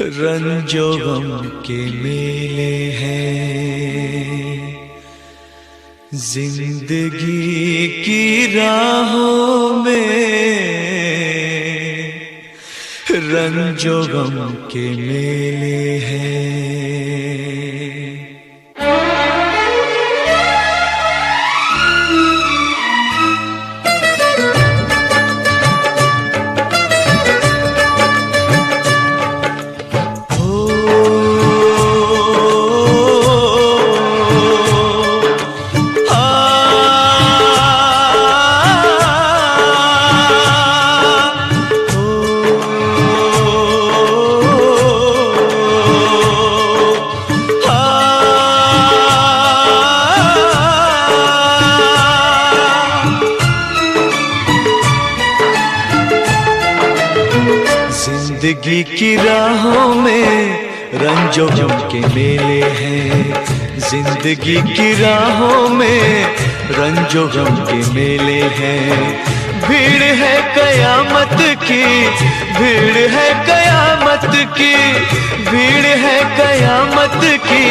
रंजो गम के मेले हैं जिंदगी की राहों में, रंजो गम के मेले हैं। जिंदगी की राहों में रंजो गम के मेले हैं, जिंदगी की राहों में रंजो गम के मेले हैं। भीड़ है कयामत की, भीड़ है कयामत की, भीड़ है कयामत की,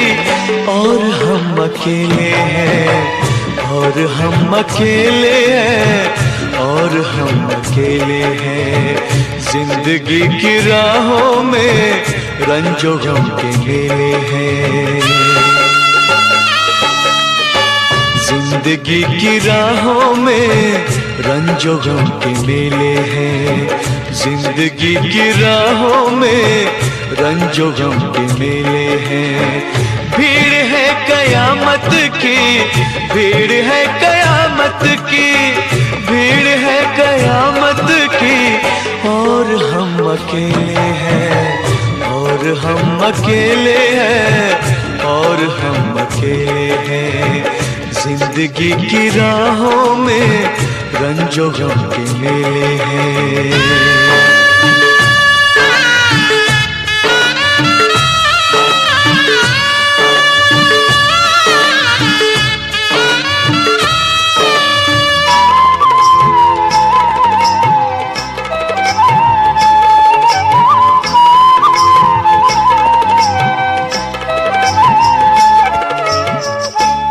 और हम अकेले हैं, और हम अकेले हैं, और हम अकेले हैं। जिंदगी की राहों में रंजो गम के मेले हैं, जिंदगी की राहों में रंजो गम के मेले हैं, जिंदगी की राहों में रंजो गम के मेले हैं। भीड़ है कयामत की, भीड़ है कयामत की, भीड़ है कयामत की, और हम अकेले हैं, और हम अकेले हैं, और हम अकेले हैं। जिंदगी की राहों में रंजो गम के मेले हैं।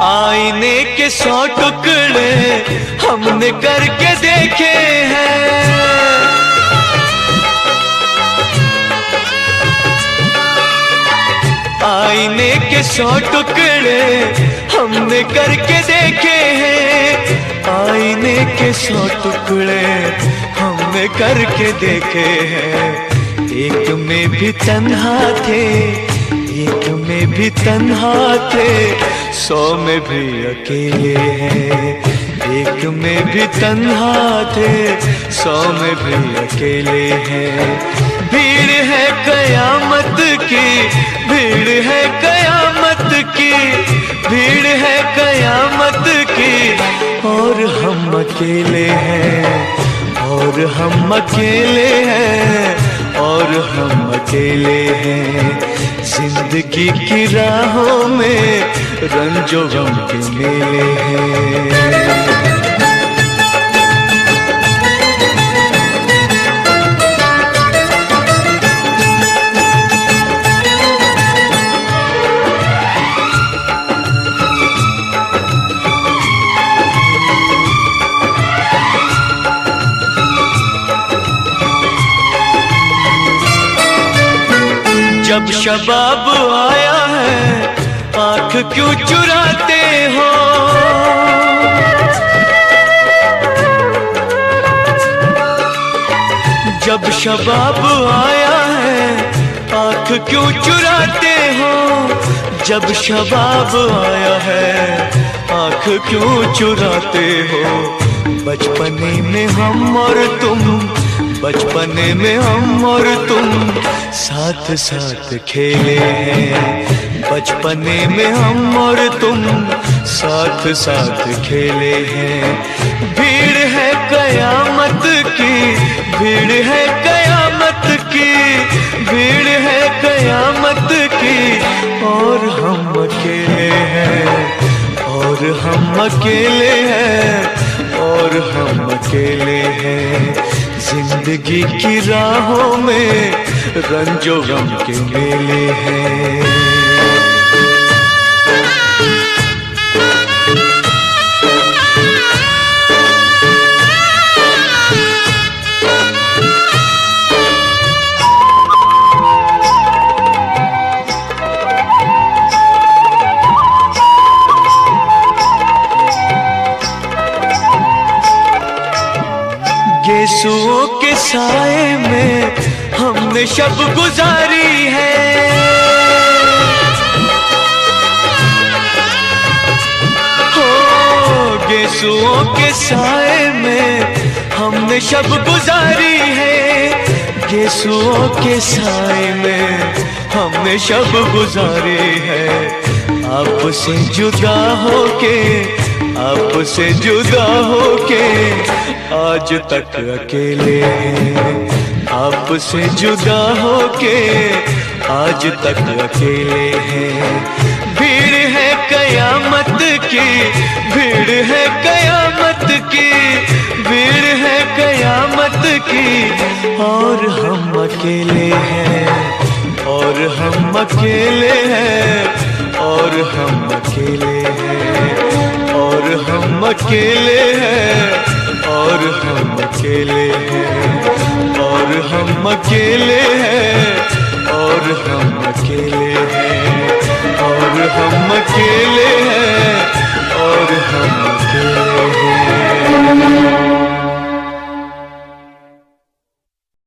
आईने के 100 टुकड़े हमने करके देखे हैं, आईने के 100 टुकड़े हमने करके देखे हैं, आईने के 100 टुकड़े हमने करके देखे हैं। एक में भी तन्हा थे, एक में भी तन्हा थे, 100 में भी अकेले हैं। एक में भी तन्हा थे, 100 में भी अकेले हैं। भीड़ है कयामत की, भीड़ है कयामत की, भीड़ है कयामत की, और हम अकेले हैं, और हम अकेले हैं, और हम अकेले हैं। जिंदगी की राहों में रंजो गम के मेले हैं। जब शबाब आया है आँख क्यों चुराते हो, जब शबाब आया है आँख क्यों चुराते हो, जब शबाब आया है आँख क्यों चुराते हो। बचपने में हम और तुम, बचपने में हम और तुम साथ साथ खेले हैं, बचपने में हम और तुम साथ साथ खेले हैं। भीड़ है कयामत की, भीड़ है कयामत की, भीड़ है कयामत की, और हम अकेले हैं, और हम अकेले हैं, और हम अकेले हैं। जिंदगी की राहों में रंजो गम के मेले हैं। यीशुओं के साए में हमने शब गुजारी है। हो यीशुओं के साए में हमने शब गुजारी है। यीशुओं के साए में हमने शब गुजारी है। आपसे जुदा होके, आपसे जुदा होके आज तक अकेले हैं। आपसे जुदा होके आज तक अकेले हैं। भीड़ है कयामत की, भीड़ है कयामत की, भीड़ है कयामत की, और हम अकेले हैं, और हम अकेले हैं, और हम अकेले हैं, और हम अकेले हैं, और हम अकेले हैं, और हम अकेले हैं, और हम अकेले